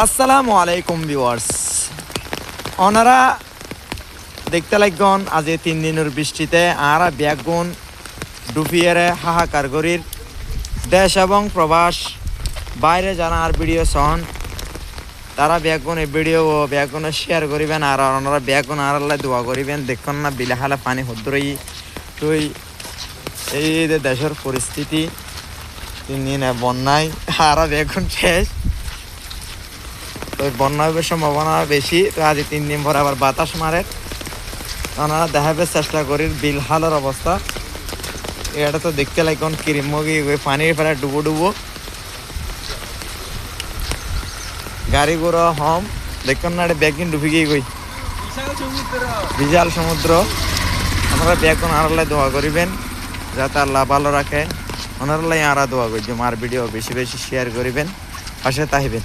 আসসালামু আলাইকুম ভিউয়ার্স। ওনারা দেখতে লাগন আজ 3 দিনের বৃষ্টিতে আর ব্যাগুন ডুফিয়ারে হাহাকার গরির দেশ এবং প্রবাস বাইরে যারা আর ভিডিও সন তারা ব্যাগুন এই ভিডিও ও ব্যাগুনে শেয়ার করিবেন আর ওনারা ব্যাগুন আর আল্লাহ দোয়া করিবেন। দেখুন না বিলাহালে পানি হদ্রই তুই এই দেশের পরিস্থিতি 3 দিনে বন্যায় আর ব্যাগুন শেষ। তো বন্যার সম্ভাবনা বেশি। তো আজ 3 দিন পর আবার বাতাস মারে। ওনারা দেখাবে চেষ্টা করি বিল হালের অবস্থা। এটা তো দেখতে লাগন কিরিমগি ওই পানির ফেলে ডুবো ডুবো গাড়ি ঘোড়া হম দেখুন না ব্যাগিন ডুবি গিয়ে গই বিশাল সমুদ্র। আপনারা ব্যাগুন আড়ালে দোয়া করিবেন যাতে আল্লাহ ভালো রাখে। ওনারাই আরা দোয়া করছি। আমার ভিডিও বেশি বেশি শেয়ার করিবেন, পাশে তাহিবেন।